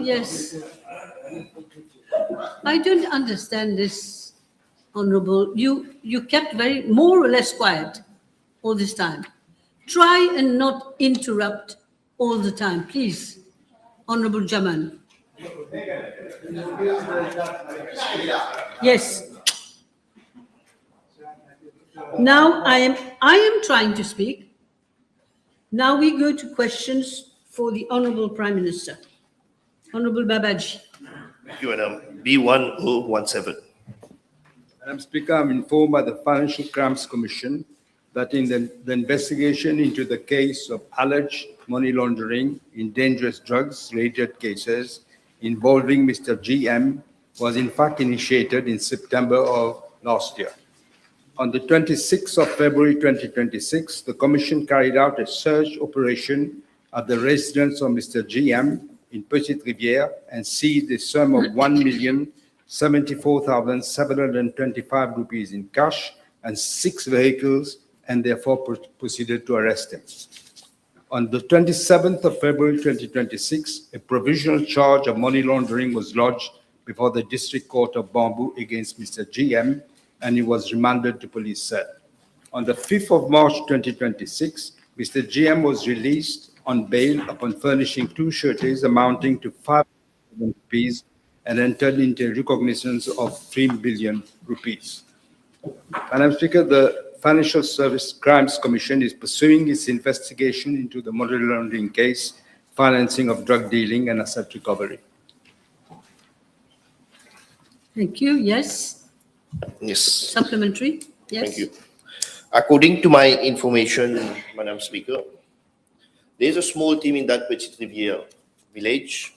Yes. I don't understand this, Honorable. You kept very more or less quiet all this time. Try and not interrupt all the time, please, Honorable Jaman. Yes. Now I am trying to speak. Now we go to questions for the Honorable Prime Minister. Honorable Babaji. Thank you, Madam. B1017. Madam Speaker, I'm informed by the Financial Crimes Commission that in the investigation into the case of alleged money laundering in dangerous drugs-related cases involving Mr. GM was in fact initiated in September of last year. On the 26th of February 2026, the Commission carried out a search operation at the residence of Mr. GM in Petite Rivière and seized a sum of 1,074,725 rupees in cash and 6 vehicles, and therefore proceeded to arrest him. On the 27th of February 2026, a provisional charge of money laundering was lodged before the District Court of Bamboo against Mr. GM, and he was remanded to police cell. On the 5th of March 2026, Mr. GM was released on bail upon furnishing 2 sureties amounting to 5 billion rupees and entered into recognitions of 3 billion rupees. Madam Speaker, the Financial Service Crimes Commission is pursuing its investigation into the money laundering case, financing of drug dealing and asset recovery. Thank you. Yes. Yes. Supplementary. Yes. Thank you. According to my information, Madam Speaker, there is a small team in that Petite Rivière village,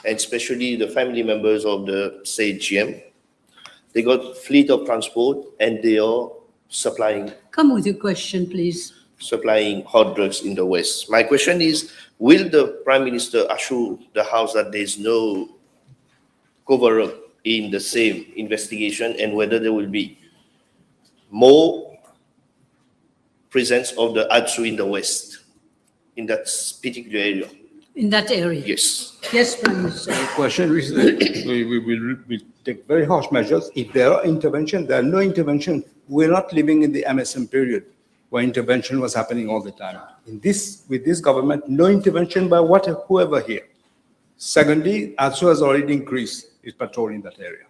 and especially the family members of the said GM. They got fleet of transport and they are supplying. Come with your question, please. Supplying hot drugs in the West. My question is, will the Prime Minister assure the House that there is no cover-up in the same investigation, and whether there will be more presence of the ADSU in the West, in that particular area? In that area? Yes. Yes, Prime Minister. The question is that we will take very harsh measures. If there are intervention, there are no intervention. We're not living in the MSM period where intervention was happening all the time. With this government, no intervention by whoever here. Secondly, ADSU has already increased its patrol in that area.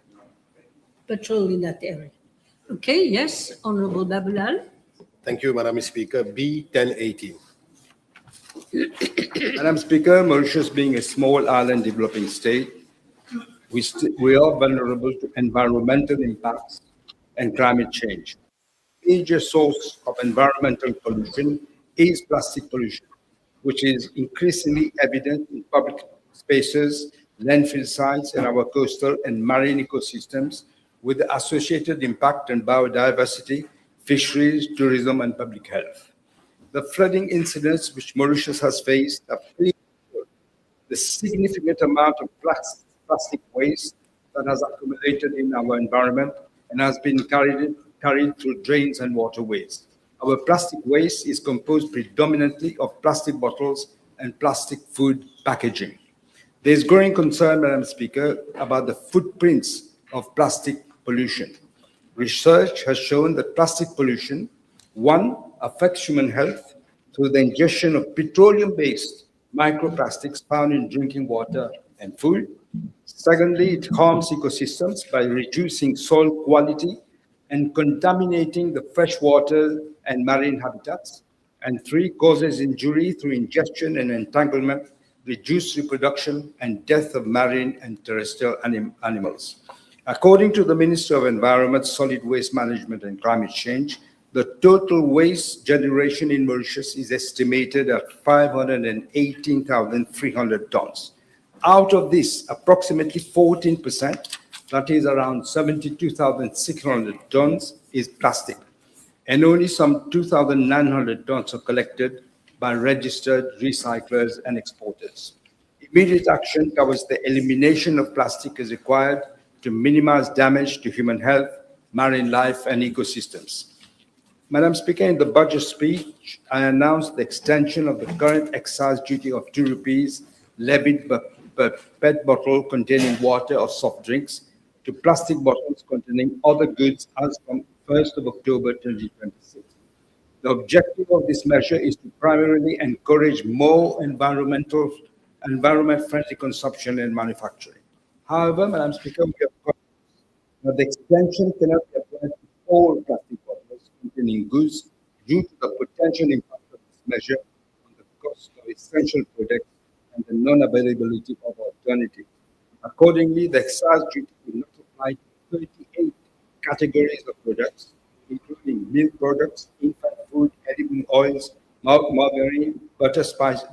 Patrol in that area. Okay, yes, Honorable Babulal. Thank you, Madam Speaker. B1018. Madam Speaker, Mauritius being a small island developing state, we are vulnerable to environmental impacts and climate change. Major source of environmental pollution is plastic pollution, which is increasingly evident in public spaces, landfill sites, and our coastal and marine ecosystems, with the associated impact on biodiversity, fisheries, tourism, and public health. The flooding incidents which Mauritius has faced have clearly shown the significant amount of plastic waste that has accumulated in our environment and has been carried through drains and waterways. Our plastic waste is composed predominantly of plastic bottles and plastic food packaging. There is growing concern, Madam Speaker, about the footprints of plastic pollution. Research has shown that plastic pollution, 1, affects human health through the ingestion of petroleum-based microplastics found in drinking water and food. Secondly, it harms ecosystems by reducing soil quality and contaminating the freshwater and marine habitats. And 3, causes injury through ingestion and entanglement, reduced reproduction, and death of marine and terrestrial animals. According to the Minister of Environment, Solid Waste Management and Climate Change, the total waste generation in Mauritius is estimated at 518,300 tons. Out of this, approximately 14%, that is around 72,600 tons, is plastic, and only some 2,900 tons are collected by registered recyclers and exporters. Immediate action towards the elimination of plastic is required to minimize damage to human health, marine life, and ecosystems. Madam Speaker, in the budget speech, I announced the extension of the current excise duty of 2 rupees levied per per PET bottle containing water or soft drinks to plastic bottles containing other goods as from 1st of October 2026. The objective of this measure is to primarily encourage more environment-friendly consumption and manufacturing. However, Madam Speaker, we have got that the extension cannot be applied to all plastic bottles containing goods due to the potential impact of this measure on the cost of essential products and the non-availability of alternatives. Accordingly, the excise duty will not apply to 38 categories of products, including milk products, infant food, edible oils, margarine, butter, spices,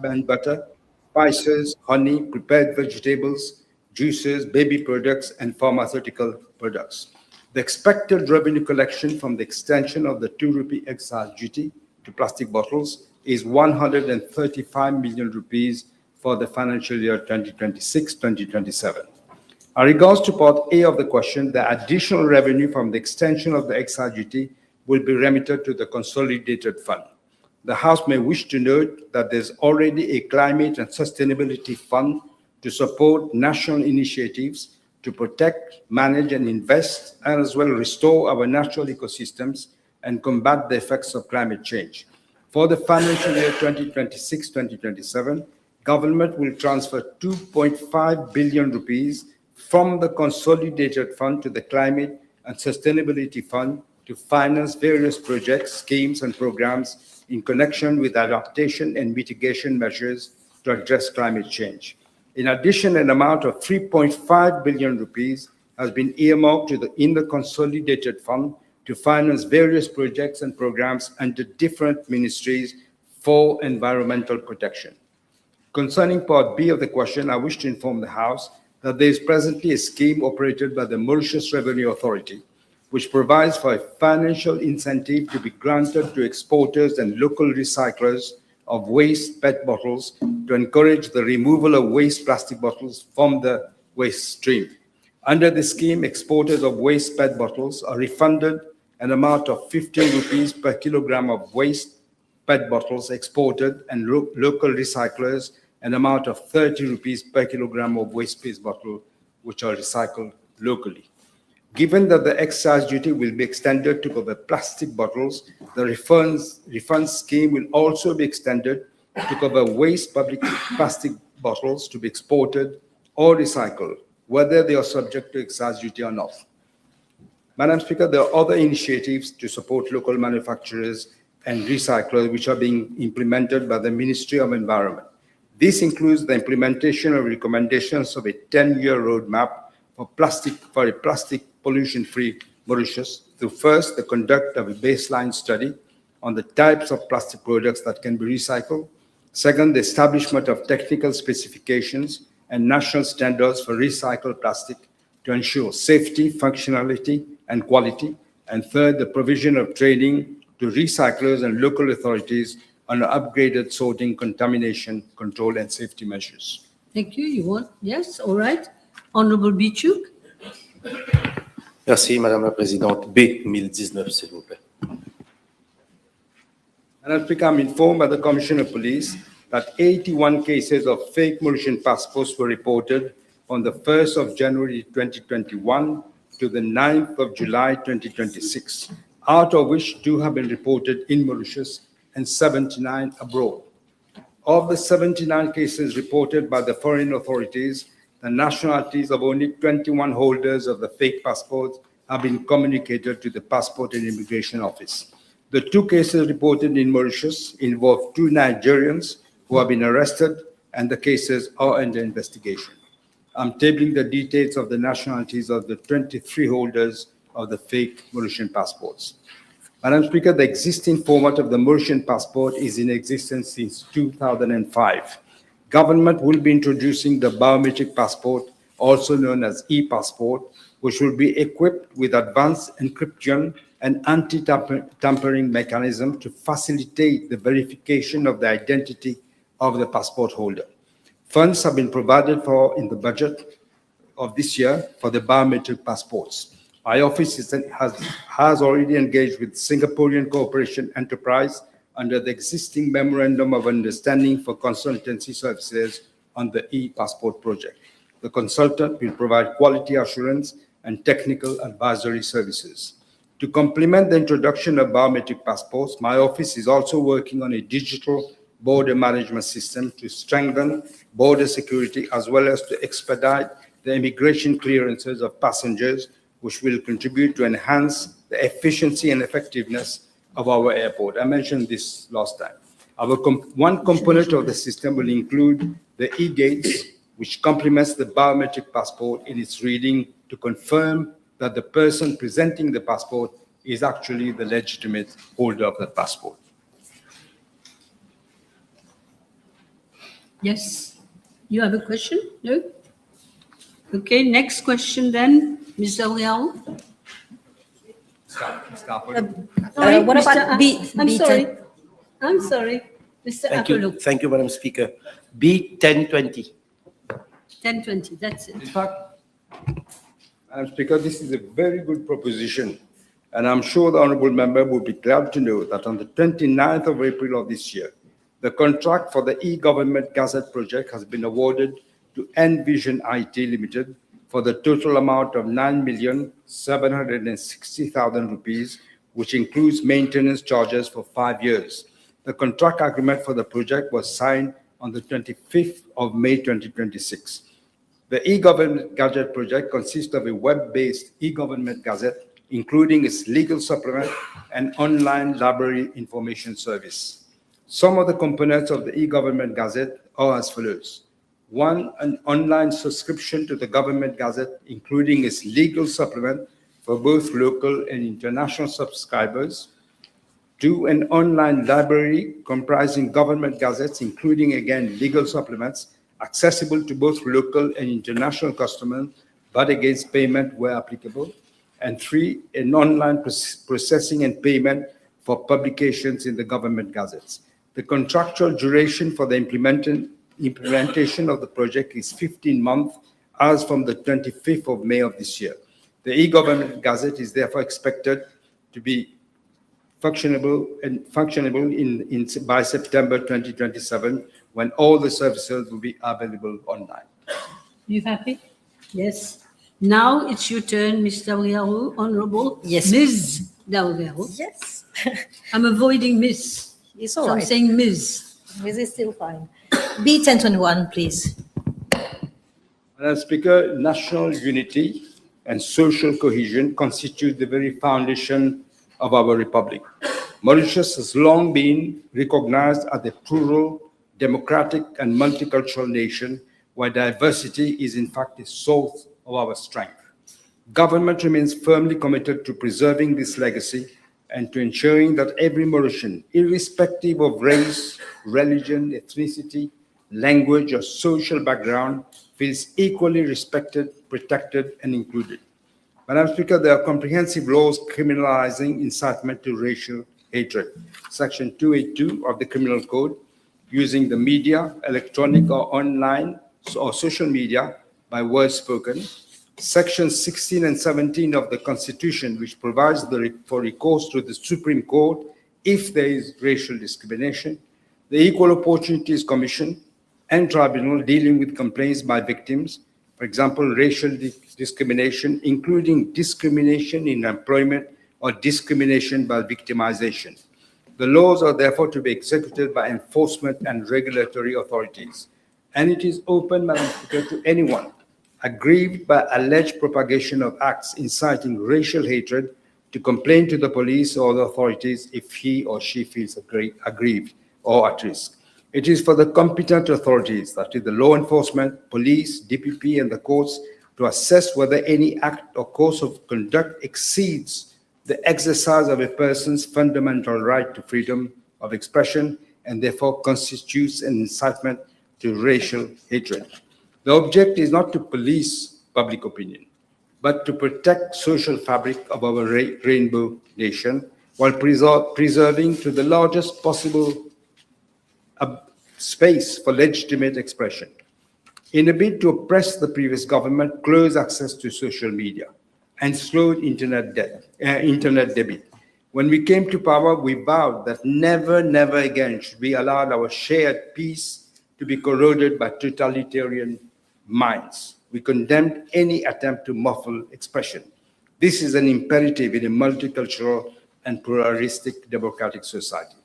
honey, prepared vegetables, juices, baby products, and pharmaceutical products. The expected revenue collection from the extension of the 2 rupee excise duty to plastic bottles is 135 million rupees for the financial year 2026-2027. In regards to part A of the question, the additional revenue from the extension of the excise duty will be remitted to the consolidated fund. The House may wish to note that there's already a climate and sustainability fund to support national initiatives to protect, manage, and invest, and as well restore our natural ecosystems and combat the effects of climate change. For the financial year 2026-2027, government will transfer 2.5 billion rupees from the consolidated fund to the climate and sustainability fund to finance various projects, schemes, and programs in connection with adaptation and mitigation measures to address climate change. In addition, an amount of 3.5 billion rupees has been earmarked in the consolidated fund to finance various projects and programs under different ministries for environmental protection. Concerning part B of the question, I wish to inform the House that there is presently a scheme operated by the Mauritius Revenue Authority, which provides for a financial incentive to be granted to exporters and local recyclers of waste PET bottles to encourage the removal of waste plastic bottles from the waste stream. Under the scheme, exporters of waste PET bottles are refunded an amount of 15 rupees per kilogram of waste PET bottles exported, and local recyclers an amount of 30 rupees per kilogram of waste-based bottle, which are recycled locally. Given that the excise duty will be extended to cover plastic bottles, the refund scheme will also be extended to cover waste public plastic bottles to be exported or recycled, whether they are subject to excise duty or not. Madam Speaker, there are other initiatives to support local manufacturers and recyclers which are being implemented by the Ministry of Environment. This includes the implementation of recommendations of a 10-year roadmap for a plastic pollution-free Mauritius through first, the conduct of a baseline study on the types of plastic products that can be recycled. Second, the establishment of technical specifications and national standards for recycled plastic to ensure safety, functionality, and quality. And third, the provision of training to recyclers and local authorities on upgraded sorting, contamination, control, and safety measures. Thank you. You want? Yes, all right. Honorable Bichuk. Merci, Madame la Présidente. B 1019, s'il vous plaît. Madam Speaker, I'm informed by the Commissioner of Police that 81 cases of fake Mauritian passports were reported on the 1st of January 2021 to the 9th of July 2026, out of which 2 have been reported in Mauritius and 79 abroad. Of the 79 cases reported by the foreign authorities, the nationalities of only 21 holders of the fake passports have been communicated to the Passport and Immigration Office. The 2 cases reported in Mauritius involve 2 Nigerians who have been arrested, and the cases are under investigation. I'm tabling the details of the nationalities of the 23 holders of the fake Mauritian passports. Madam Speaker, the existing format of the Mauritian passport is in existence since 2005. Government will be introducing the biometric passport, also known as e-passport, which will be equipped with advanced encryption and anti-tampering mechanism to facilitate the verification of the identity of the passport holder. Funds have been provided for in the budget of this year for the biometric passports. My office has already engaged with Singaporean Cooperation Enterprise under the existing Memorandum of Understanding for Consultancy Services on the e-passport project. The consultant will provide quality assurance and technical advisory services. To complement the introduction of biometric passports, my office is also working on a digital border management system to strengthen border security as well as to expedite the immigration clearances of passengers, which will contribute to enhance the efficiency and effectiveness of our airport. I mentioned this last time. One component of the system will include the e-gates, which complements the biometric passport in its reading to confirm that the person presenting the passport is actually the legitimate holder of the passport. Yes. You have a question? No? Okay, next question then, Mr. Liao. What about I'm B10? sorry. I'm sorry. Mr. Thank you. Apollo. Thank you, Madam Speaker. B1020. 1020, that's it. In fact, Madam Speaker, this is a very good proposition, and I'm sure the honourable member will be glad to know that on the 29th of April of this year, the contract for the e-government gazette project has been awarded to Envision IT Limited for the total amount of 9,760,000 rupees, which includes maintenance charges for 5 years. The contract agreement for the project was signed on the 25th of May 2026. The e-government gazette project consists of a web-based e-government gazette, including its legal supplement and online library information service. Some of the components of the e-government gazette are as follows. 1, an online subscription to the government gazette, including its legal supplement for both local and international subscribers. 2, an online library comprising government gazettes, including, again, legal supplements, accessible to both local and international customers, but against payment where applicable. And 3, an online processing and payment for publications in the government gazettes. The contractual duration for the implementation of the project is 15 months, as from the 25th of May of this year. The e-government gazette is therefore expected to be functionable by September 2027, when all the services will be available online. You happy? Yes. Now it's your turn, Ms. Daouyaro, Honorable. Yes. Ms. Daouyaro. Yes, I'm avoiding Miss. it's So all I'm right. saying Ms. This is still fine. B1021, please. Madam Speaker, national unity and social cohesion constitute the very foundation of our republic. Mauritius has long been recognized as a plural, democratic, and multicultural nation where diversity is in fact the source of our strength. Government remains firmly committed to preserving this legacy and to ensuring that every Mauritian, irrespective of race, religion, ethnicity, language, or social background, feels equally respected, protected, and included. Madam Speaker, there are comprehensive laws criminalizing incitement to racial hatred. Section 282 of the Criminal Code, using the media, electronic or online or social media by words spoken. Section 16 and 17 of the Constitution, which provides for recourse to the Supreme Court if there is racial discrimination. The Equal Opportunities Commission and Tribunal dealing with complaints by victims, for example, racial discrimination, including discrimination in employment or discrimination by victimization. The laws are therefore to be executed by enforcement and regulatory authorities. And it is open, Madam Speaker, to anyone aggrieved by alleged propagation of acts inciting racial hatred to complain to the police or the authorities if he or she feels aggrieved or at risk. It is for the competent authorities, that is the law enforcement, police, DPP, and the courts, to assess whether any act or course of conduct exceeds the exercise of a person's fundamental right to freedom of expression and therefore constitutes an incitement to racial hatred. The object is not to police public opinion, but to protect social fabric of our rainbow nation while preserving to the largest possible space for legitimate expression. In a bid to oppress the previous government, close access to social media and slowed internet debit. When we came to power, we vowed that never, never again should we allow our shared peace, to be corroded by totalitarian minds. We condemn any attempt to muffle expression. This is an imperative in a multicultural and pluralistic democratic society.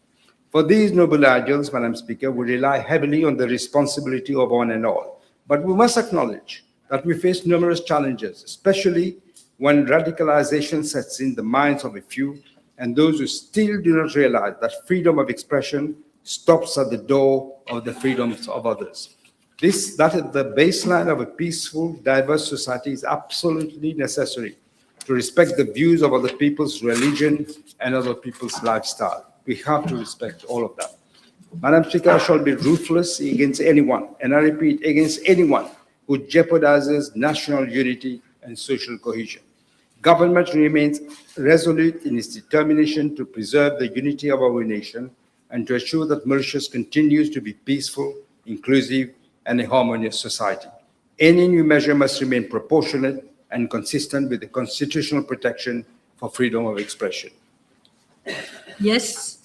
For these noble ideals, Madam Speaker, we rely heavily on the responsibility of one and all. But we must acknowledge that we face numerous challenges, especially when radicalization sets in the minds of a few and those who still do not realize that freedom of expression stops at the door of the freedoms of others. That is the baseline of a peaceful, diverse society is absolutely necessary to respect the views of other people's religion and other people's lifestyle. We have to respect all of that. Madam Speaker, I shall be ruthless against anyone, and I repeat, against anyone who jeopardizes national unity and social cohesion. Government remains resolute in its determination to preserve the unity of our nation and to ensure that Mauritius continues to be peaceful, inclusive, and a harmonious society. Any new measure must remain proportionate and consistent with the constitutional protection for freedom of expression. Yes,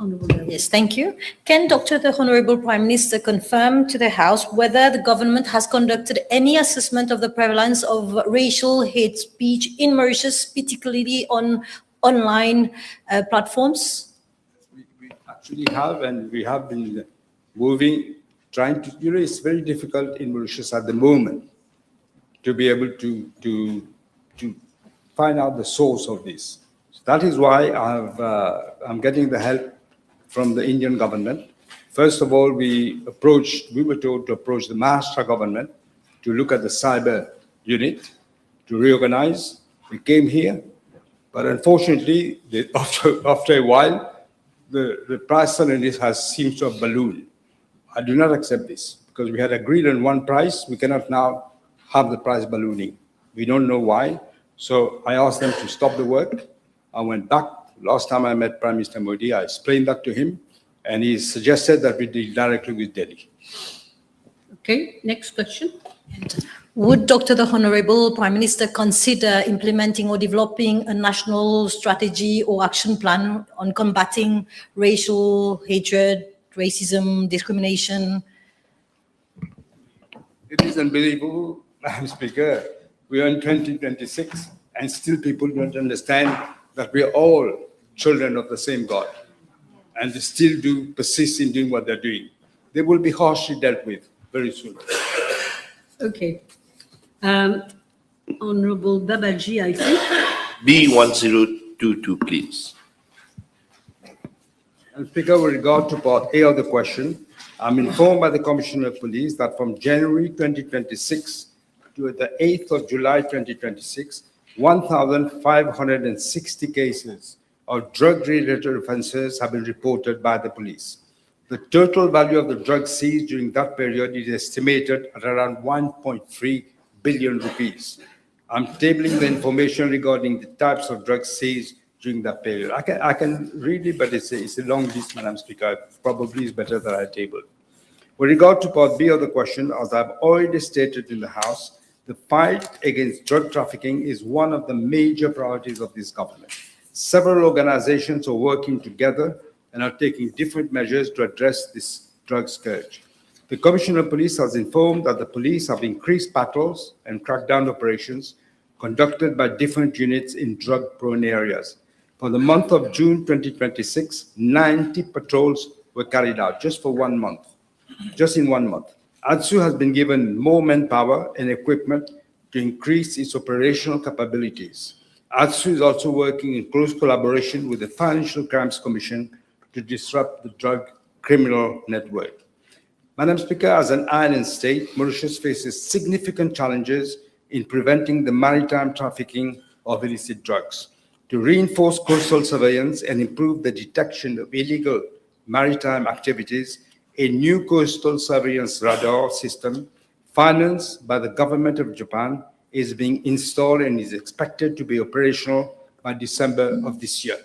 Honourable Member. Yes, thank you. Can the Honourable Prime Minister confirm to the House whether the government has conducted any assessment of the prevalence of racial hate speech in Mauritius, particularly on online platforms? We actually have, and we have been trying to, it's very difficult in Mauritius at the moment to be able to find out the source of this. So that is why I'm getting the help from the Indian government. First of all, we were told to approach the Maharashtra government to look at the cyber unit, to reorganize. We came here, but unfortunately, after a while, the price suddenly seems to have ballooned. I do not accept this because we had agreed on one price. We cannot now have the price ballooning. We don't know why. So I asked them to stop the work. I went back. Last time I met Prime Minister Modi, I explained that to him, and he suggested that we deal directly with Delhi. Okay, next question. Would the Honourable Prime Minister consider implementing or developing a national strategy or action plan on combating racial hatred, racism, discrimination? It is unbelievable, Madam Speaker. We are in 2026, and still people don't understand that we are all children of the same God, and they still persist in doing what they're doing. They will be harshly dealt with very soon. Okay. Honourable Babaji, I think. B1022, please. And Speaker, with regard to part A of the question, I'm informed by the Commissioner of Police that from January 2026 to the 8th of July 2026, 1,560 cases of drug-related offences have been reported by the police. The total value of the drugs seized during that period is estimated at around 1.3 billion rupees. I'm tabling the information regarding the types of drugs seized during that period. I can read it, but it's a long list, Madam Speaker. Probably is better that I table. With regard to part B of the question, as I've already stated in the House, the fight against drug trafficking is one of the major priorities of this government. Several organizations are working together and are taking different measures to address this drug scourge. The Commissioner of Police has informed that the police have increased patrols and crackdown operations conducted by different units in drug-prone areas. For the month of June 2026, 90 patrols were carried out just in 1 month. ADSU has been given more manpower and equipment to increase its operational capabilities. ADSU is also working in close collaboration with the Financial Crimes Commission to disrupt the drug criminal network. Madam Speaker, as an island state, Mauritius faces significant challenges in preventing the maritime trafficking of illicit drugs. To reinforce coastal surveillance and improve the detection of illegal maritime activities, a new coastal surveillance radar system financed by the government of Japan is being installed and is expected to be operational by December of this year.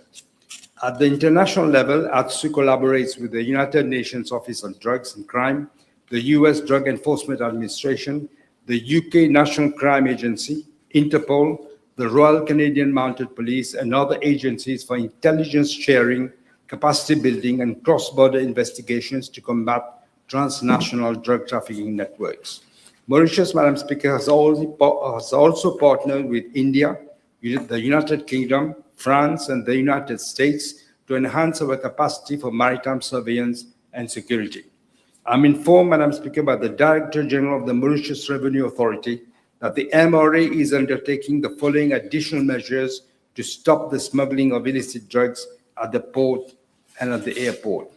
At the international level, ADSU collaborates with the United Nations Office on Drugs and Crime, the US Drug Enforcement Administration, the UK National Crime Agency, Interpol, the Royal Canadian Mounted Police, and other agencies for intelligence sharing, capacity building, and cross-border investigations to combat transnational drug trafficking networks. Mauritius, Madam Speaker, has also partnered with India, the United Kingdom, France, and the United States to enhance our capacity for maritime surveillance and security. I'm informed, Madam Speaker, by the Director General of the Mauritius Revenue Authority that the MRA is undertaking the following additional measures to stop the smuggling of illicit drugs at the port and at the airport.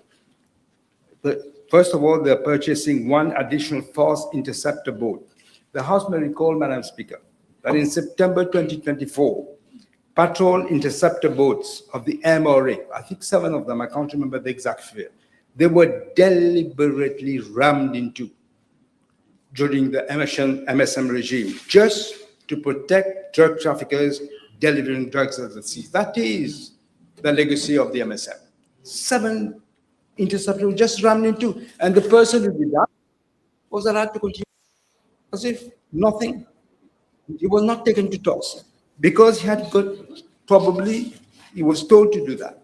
First of all, they're purchasing one additional fast interceptor boat. The House may recall, Madam Speaker, that in September 2024, patrol interceptor boats of the MRA, I think 7 of them, I can't remember the exact figure, they were deliberately rammed into during the MSM regime, just to protect drug traffickers delivering drugs at the sea. That is the legacy of the MSM. 7 interceptors just rammed into, and the person who did that was allowed to continue as if nothing. He was not taken to task because he had got, probably he was told to do that.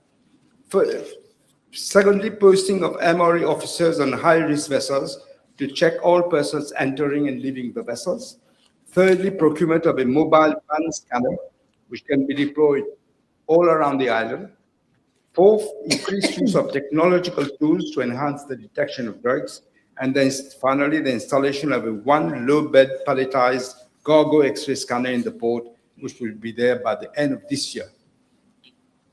Secondly, posting of MRA officers on high-risk vessels to check all persons entering and leaving the vessels. Thirdly, procurement of a mobile pan scanner, which can be deployed all around the island. Fourth, increased use of technological tools to enhance the detection of drugs. And then finally, the installation of a one low-bed palletized cargo X-ray scanner in the port, which will be there by the end of this year.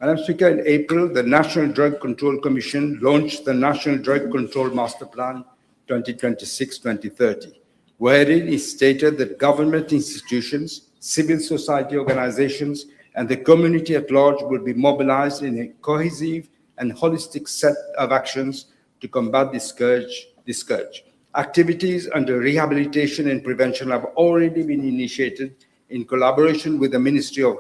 Madam Speaker, in April, the National Drug Control Commission launched the National Drug Control Master Plan 2026-2030, wherein it stated that government institutions, civil society organizations, and the community at large will be mobilized in a cohesive and holistic set of actions to combat this scourge. Activities under rehabilitation and prevention have already been initiated in collaboration with the Ministry of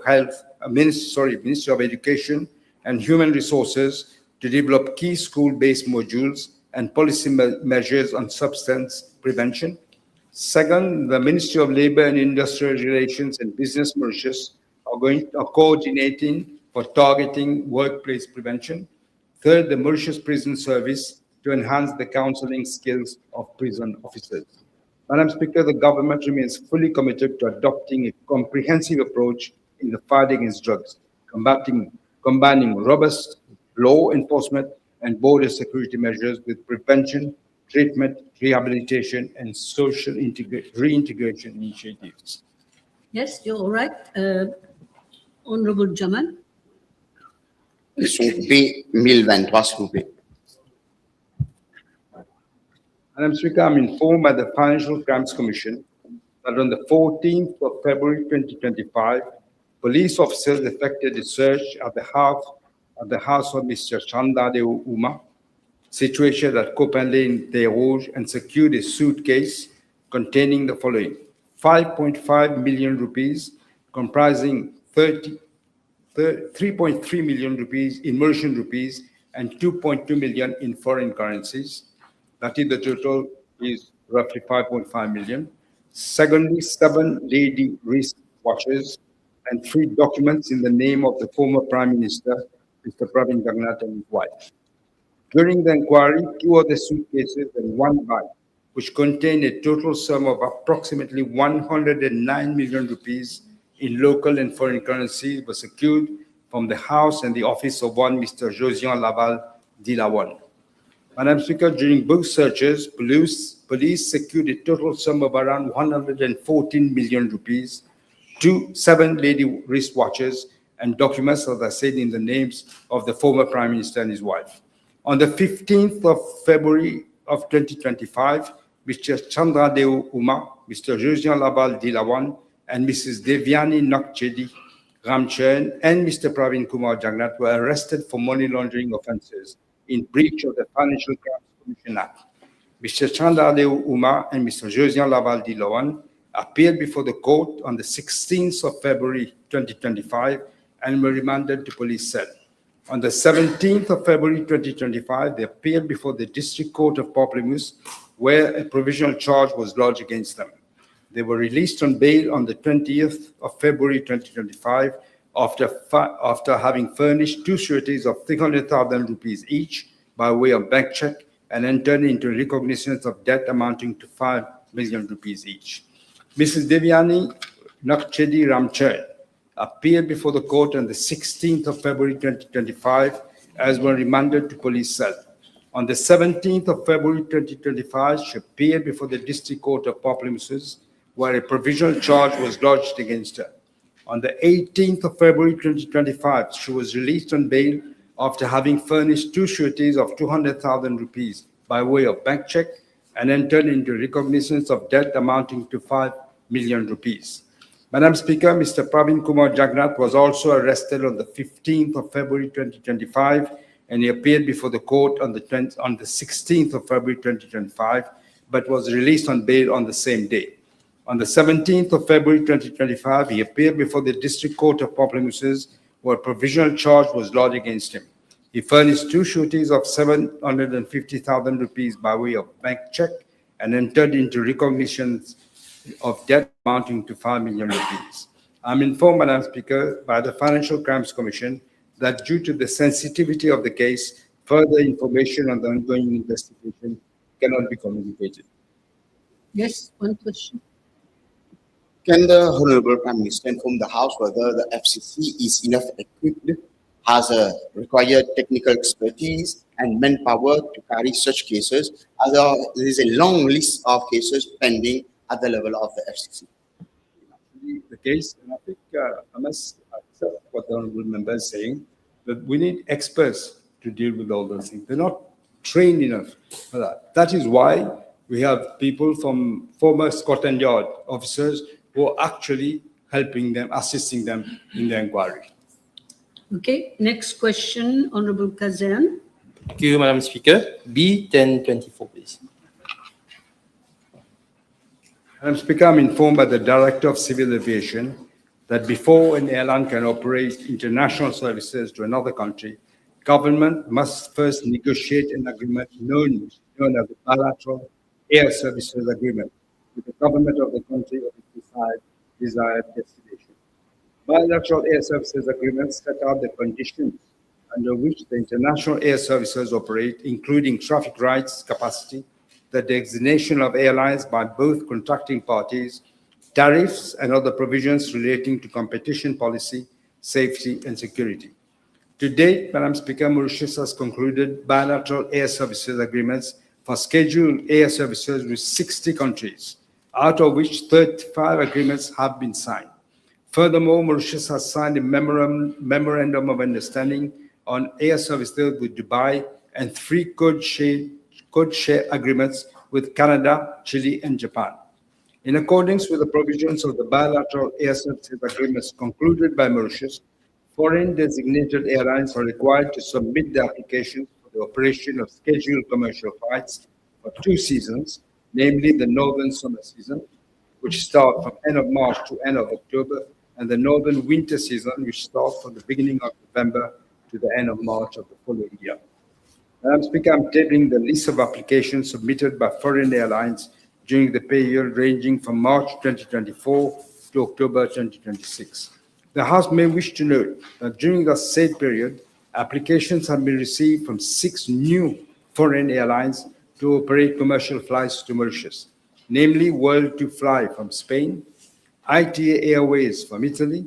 Ministry of Education and Human Resources to develop key school-based modules and policy measures on substance prevention. Second, the Ministry of Labor and Industrial Relations and Business Mauritius are coordinating for targeting workplace prevention. Third, the Mauritius Prison Service to enhance the counseling skills of prison officers. Madam Speaker, the government remains fully committed to adopting a comprehensive approach in the fight against drugs, combining robust law enforcement and border security measures with prevention, treatment, rehabilitation, and social reintegration initiatives. Yes, you're all right. Honorable Jamal. Question B1023, s'il vous plaît. Madam Speaker, I'm informed by the Financial Crimes Commission that on the 14th of February 2025, police officers effected a search at the house of Mr. Chandadeo Uma, situated at Copain Lane, Travaux, and secured a suitcase containing the following: 5.5 million rupees, comprising 3.3 million rupees in Mauritian rupees and 2.2 million in foreign currencies. That is, the total is roughly 5.5 million. Secondly, 7 lady wrist watches and 3 documents in the name of the former Prime Minister, Mr. Pravin Gagnath, and his wife. During the inquiry, 2 other suitcases and 1 bag, which contained a total sum of approximately 109 million rupees in local and foreign currency, were secured from the house and the office of one Mr. Josian Laval Dilawan. Madam Speaker, during both searches, police secured a total sum of around 114 million rupees, 7 lady wristwatches, and documents, as I said, in the names of the former Prime Minister and his wife. On the 15th of February of 2025, Mr. Chandradeo Uma, Mr. Josian Laval Dilawan, and Mrs. Devyani Nakchedi Ramcharan and Mr. Pravin Kumar Jagannath were arrested for money laundering offences in breach of the Financial Crimes Commission Act. Mr. Chandradeo Uma and Mr. Josian Laval Dilawan appeared before the court on the 16th of February 2025 and were remanded to police cell. On the 17th of February 2025, they appeared before the District Court of Pamplemousse, where a provisional charge was lodged against them. They were released on bail on the 20th of February 2025 after having furnished 2 sureties of 300,000 rupees each by way of bank check and entered into recognitions of debt amounting to 5 million rupees each. Mrs. Devyani Nakchedi Ramchai appeared before the court on the 16th of February 2025 as was remanded to police cell. On the 17th of February 2025, she appeared before the District Court of Pamplemousses, where a provisional charge was lodged against her. On the 18th of February 2025, she was released on bail after having furnished two sureties of 200,000 rupees by way of bank check and entered into recognitions of debt amounting to 5 million rupees. Madam Speaker, Mr. Pravin Kumar Jagannath was also arrested on the 15th of February 2025, and he appeared before the court on the 16th of February 2025, but was released on bail on the same day. On the 17th of February 2025, he appeared before the District Court of Pamplemousses, where a provisional charge was lodged against him. He furnished two sureties of 750,000 rupees by way of bank check and entered into recognitions of debt amounting to 5 million rupees. I'm informed, Madam Speaker, by the Financial Crimes Commission that due to the sensitivity of the case, further information on the ongoing investigation cannot be communicated. Yes, one question. Can the Honorable Prime Minister inform the House whether the FCC is enough equipped, has a required technical expertise and manpower to carry such cases, as there is a long list of cases pending at the level of the FCC? The case, and I think I must accept what the Honorable Member is saying, that we need experts to deal with all those things. They're not trained enough for that. That is why we have people from former Scotland Yard officers who are actually helping them, assisting them in the inquiry. Okay, next question, Honorable Kazan. Thank you, Madam Speaker. B1024, please. Madam Speaker, I'm informed by the Director of Civil Aviation that before an airline can operate international services to another country, government must first negotiate an agreement known as the bilateral air services agreement with the government of the country of its desired destination. Bilateral air services agreements set out the conditions under which the international air services operate, including traffic rights, capacity, the designation of airlines by both contracting parties, tariffs, and other provisions relating to competition policy, safety, and security. To date, Madam Speaker, Mauritius has concluded bilateral air services agreements for scheduled air services with 60 countries, out of which 35 agreements have been signed. Furthermore, Mauritius has signed a memorandum of understanding on air services with Dubai and 3 code share agreements with Canada, Chile, and Japan. In accordance with the provisions of the bilateral air services agreements concluded by Mauritius, foreign designated airlines are required to submit the applications for the operation of scheduled commercial flights for 2 seasons, namely the northern summer season, which starts from end of March to end of October, and the northern winter season, which starts from the beginning of November to the end of March of the following year. Madam Speaker, I'm tabling the list of applications submitted by foreign airlines during the period ranging from March 2024 to October 2026. The House may wish to note that during the said period, applications have been received from 6 new foreign airlines to operate commercial flights to Mauritius, namely World to Fly from Spain, ITA Airways from Italy,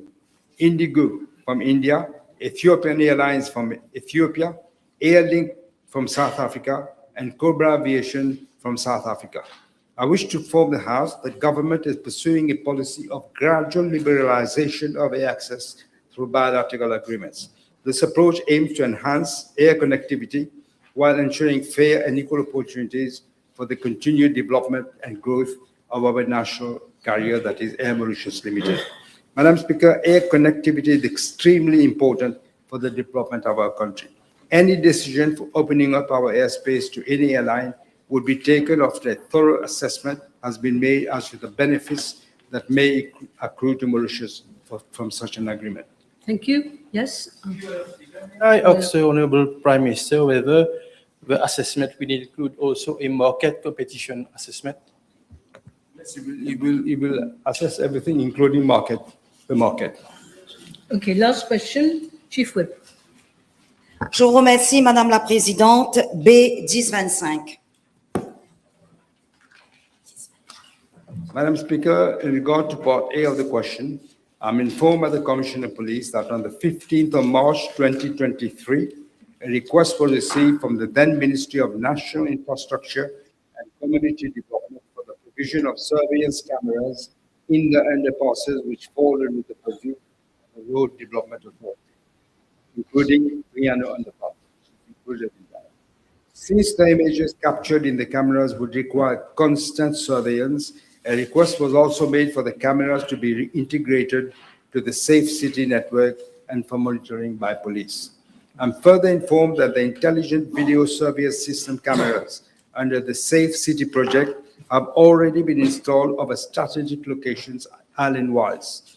Indigo from India, Ethiopian Airlines from Ethiopia, Airlink from South Africa, and Cobra Aviation from South Africa. I wish to inform the House that government is pursuing a policy of gradual liberalization of air access through bilateral agreements. This approach aims to enhance air connectivity while ensuring fair and equal opportunities for the continued development and growth of our national carrier, that is Air Mauritius Limited. Madam Speaker, air connectivity is extremely important for the development of our country. Any decision for opening up our airspace to any airline would be taken after a thorough assessment has been made as to the benefits that may accrue to Mauritius from such an agreement. Thank you. Yes. I ask the Honorable Prime Minister whether the assessment will include also a market competition assessment. Yes, he will assess everything, including the market. Okay, last question, Chief Whip. Je vous remercie, Madame la Présidente. B 1025. Madam Speaker, in regard to part A of the question, I'm informed by the Commissioner of Police that on the 15th of March 2023, a request was received from the then Ministry of National Infrastructure and Community Development for the provision of surveillance cameras in the underpasses which fall under the purview of the Road Development Authority, including Riano Underpass, included in that. Since the images captured in the cameras would require constant surveillance, a request was also made for the cameras to be integrated to the Safe City network and for monitoring by police. I'm further informed that the intelligent video surveillance system cameras under the Safe City project have already been installed over strategic locations island-wise,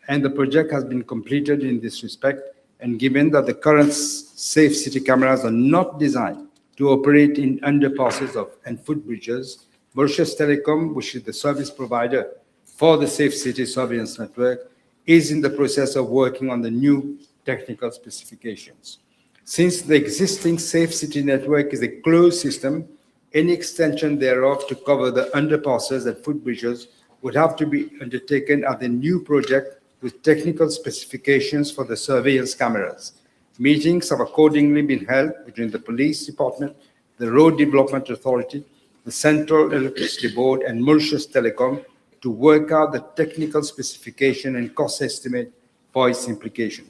and the project has been completed in this respect. And given that the current Safe City cameras are not designed to operate in underpasses and footbridges, Mauritius Telecom, which is the service provider for the Safe City surveillance network, is in the process of working on the new technical specifications. Since the existing Safe City network is a closed system, any extension thereof to cover the underpasses and footbridges would have to be undertaken at the new project with technical specifications for the surveillance cameras. Meetings have accordingly been held between the Police Department, the Road Development Authority, the Central Electricity Board, and Mauritius Telecom to work out the technical specification and cost estimate for its implication.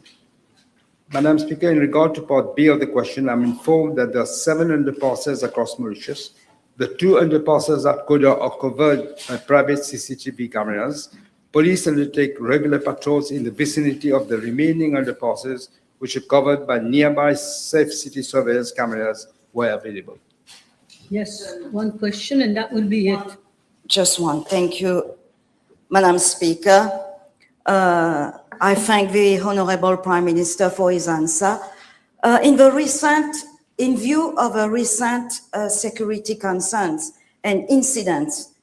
Madam Speaker, in regard to part B of the question, I'm informed that there are 7 underpasses across Mauritius. The 2 underpasses at Koda are covered by private CCTV cameras. Police undertake regular patrols in the vicinity of the remaining underpasses, which are covered by nearby Safe City surveillance cameras where available. Yes, one question and that will be it. Just one. Thank you, Madam Speaker. I thank the Honorable Prime Minister for his answer. In view of a recent security concerns and incidents,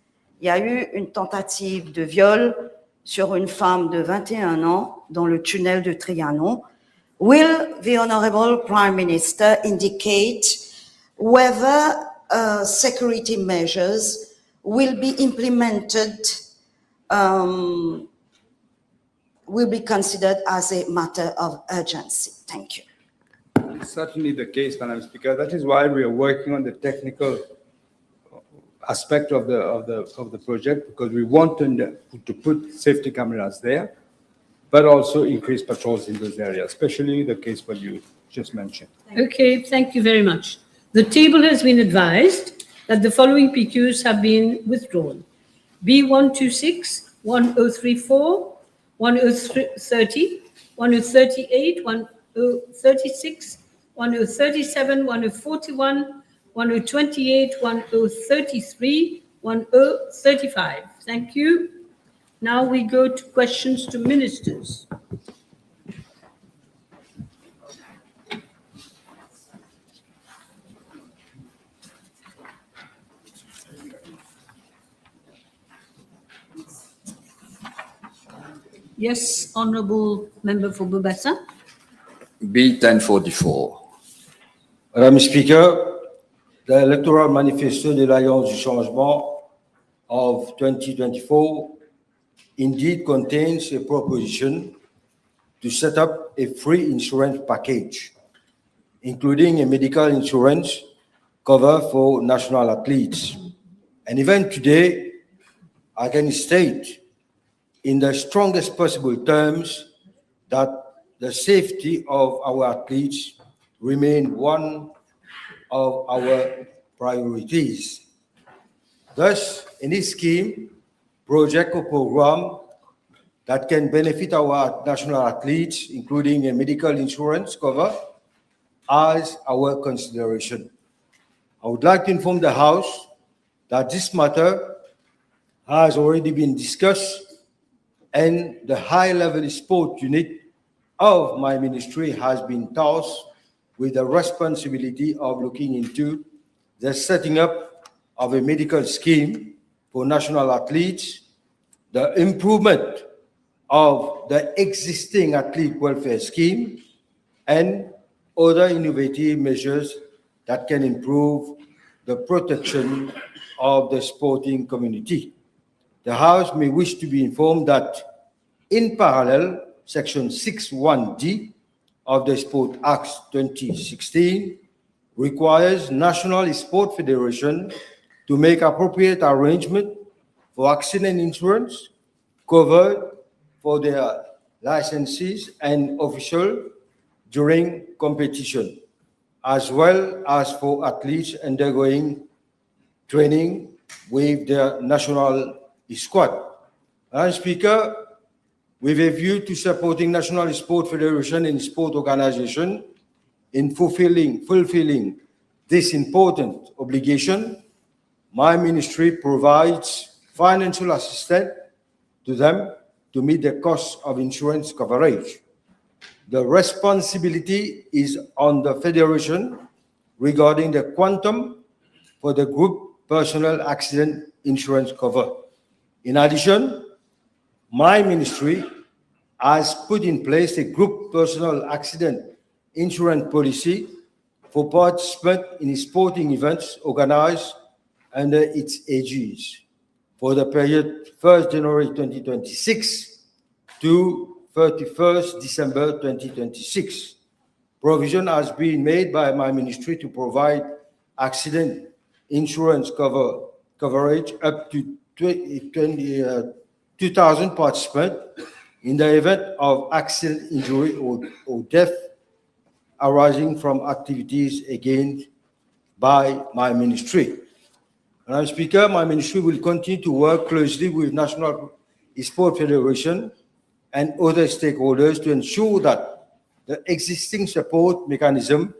il y a eu une tentative de viol sur une femme de 21 ans dans le tunnel de Trianon. Will the Honorable Prime Minister indicate whether security measures will be implemented, will be considered as a matter of urgency? Thank you. It's certainly the case, Madam Speaker. That is why we are working on the technical aspect of the project, because we want to put safety cameras there, but also increase patrols in those areas, especially the case what you just mentioned. Okay, thank you very much. The table has been advised that the following PQs have been withdrawn. B126, 1034, 1030, 1038, 1036, 1037, 1041, 1028, 1033, 1035. Thank you. Now we go to questions to ministers. Yes, Honorable Member for Bobassa. B 1044. Madame Speaker, the Electoral Manifesto de l'Alliance du Changement of 2024 indeed contains a proposition to set up a free insurance package, including a medical insurance cover for national athletes. And even today, I can state in the strongest possible terms that the safety of our athletes remain one of our priorities. Thus, any scheme, project or program that can benefit our national athletes, including a medical insurance cover, as our consideration. I would like to inform the House that this matter has already been discussed, and the high-level sport unit of my ministry has been tasked with the responsibility of looking into the setting up of a medical scheme for national athletes, the improvement of the existing athlete welfare scheme, and other innovative measures that can improve the protection of the sporting community. The House may wish to be informed that, in parallel, Section 6(1)(d) of the Sport Act 2016 requires national sport federation to make appropriate arrangement for accident insurance covered for their licenses and officials during competition, as well as for athletes undergoing training with their national squad. Madam Speaker, with a view to supporting national sport federation and sport organization in fulfilling this important obligation, my ministry provides financial assistance to them to meet the cost of insurance coverage. The responsibility is on the federation regarding the quantum for the group personal accident insurance cover. In addition, my ministry has put in place a group personal accident insurance policy for participants in sporting events organized under its aegis for the period 1st January 2026 to 31st December 2026. Provision has been made by my ministry to provide accident insurance coverage up to 2,000 participants in the event of accident, injury, or death arising from activities engaged by my ministry. Madam Speaker, my ministry will continue to work closely with National Sport Federation and other stakeholders to ensure that the existing support mechanisms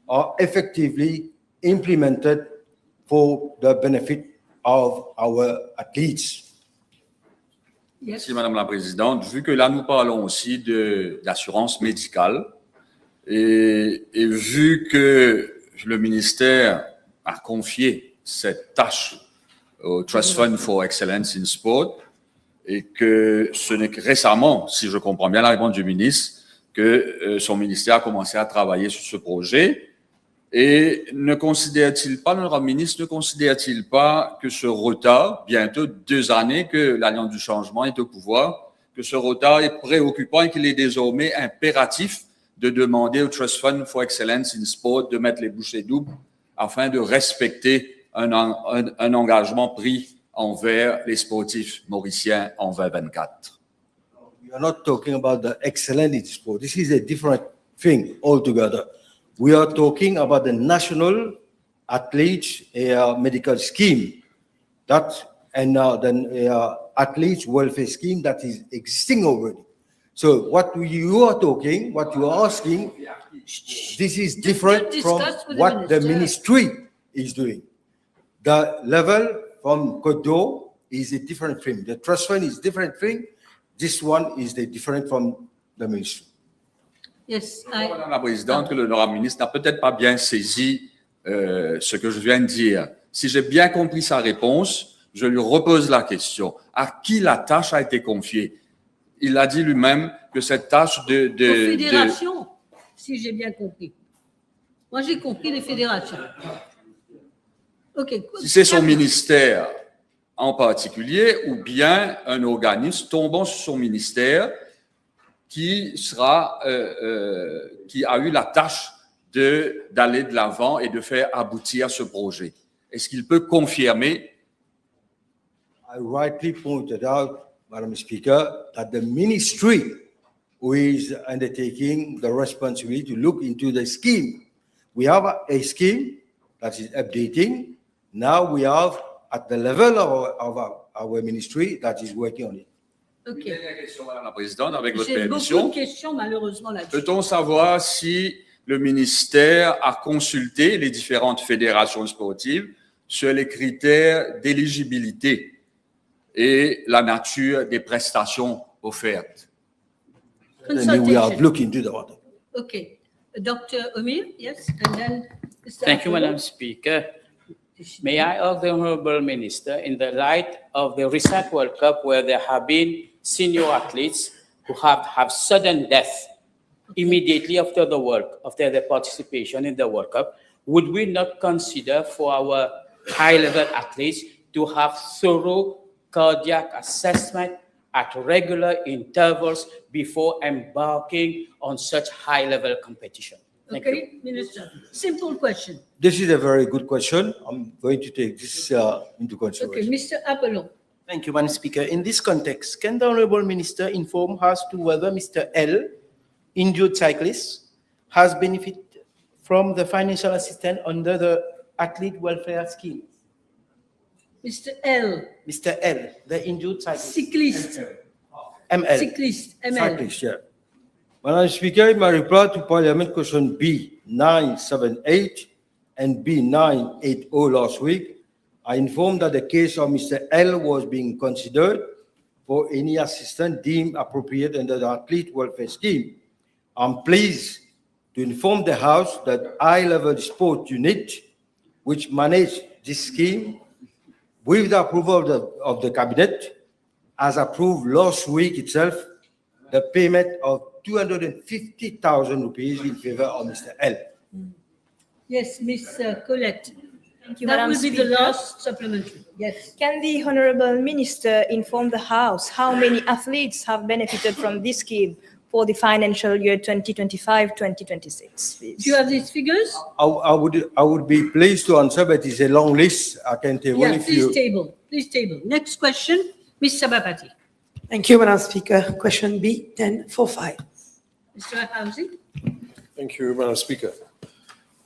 are effectively implemented for the benefit of our athletes. Merci, Madame la Présidente. Vu que là, nous parlons aussi d'assurance médicale et vu que le ministère a confié cette tâche au Trust Fund for Excellence in Sport et que ce n'est que récemment, si je comprends bien la réponse du ministre, que son ministère a commencé à travailler sur ce projet. Et ne considère-t-il pas, l'honorable ministre, ne considère-t-il pas que ce retard, bientôt 2 années que l'Alliance du changement est au pouvoir, que ce retard est préoccupant et qu'il est désormais impératif de demander au Trust Fund for Excellence in Sport de mettre les bouchées doubles afin de respecter un engagement pris envers les sportifs mauriciens en 2024? We are not talking about the excellence in sport. This is a different thing altogether. We are talking about the National Athletes Medical Scheme, Athletes Welfare Scheme that is existing already. So what you are asking, this is different from what the ministry is doing. The level from Kodo is a different thing. The trust fund is a different thing. This one is different from the ministry. Yes, Madame la Présidente, que l'honorable ministre n'a peut-être pas bien saisi ce que je viens de dire. Si j'ai bien compris sa réponse, je lui repose la question. À qui la tâche a été confiée? Il a dit lui-même que cette tâche aux fédérations, si j'ai bien compris. Moi, j'ai compris les fédérations. OK. Si c'est son ministère en particulier ou bien un organisme tombant sur son ministère qui a eu la tâche d'aller de l'avant et de faire aboutir ce projet. Est-ce qu'il peut confirmer? I rightly pointed out, Madam Speaker, that the ministry who is undertaking the responsibility to look into the scheme. We have a scheme that is updating. Now we have at the level of our ministry that is working on it. OK. Dernière question, Madame la Présidente, avec votre J'ai permission. beaucoup de questions, malheureusement, là-dessus. Peut-on savoir si le ministère a consulté les différentes fédérations sportives sur les critères d'éligibilité et la nature des prestations offertes? And we are looking into the water. OK. Dr. Omir, yes, and then Mr. Thank you, Afro. Madam Speaker. May I ask the Honorable Minister, in the light of the recent World Cup where there have been senior athletes who have sudden death immediately after their participation in the World Cup, would we not consider for our high-level athletes to have thorough cardiac assessment at regular intervals before embarking on such high-level competition? Thank you. Okay, Minister, simple question. This is a very good question. I'm going to take this into Okay, consideration. Mr. Apollon. Thank you, Madam Speaker. In this context, can the Honourable Minister inform us to whether Mr. L, injured cyclist, has benefited from the financial assistance under the Athlete Welfare Scheme? Mr. L, Mr. L, the injured cyclist. cyclist, ML. cyclist, ML. Cyclist, yeah. Madam Speaker, in my reply to Parliament question B978 and B980 last week, I informed that the case of Mr. L was being considered for any assistance deemed appropriate under the Athlete Welfare Scheme. I'm pleased to inform the House that high-level sport unit, which managed this scheme, with the approval of the Cabinet, has approved last week itself the payment of 250,000 rupees in favor of Mr. L. Yes, Ms. Colette. Thank you, That Madam will be the Speaker. last supplementary. Yes. Can the Honourable Minister inform the House how many athletes have benefited from this scheme for the financial year 2025-2026, please? Do you have these figures? I would be pleased to answer, but it's a long list. I can table Yeah, if please you. table. Please table. Next question, Ms. Sabapati. Thank you, Madam Speaker. Question B 1045. Mr. Housing. Thank you, Madam Speaker.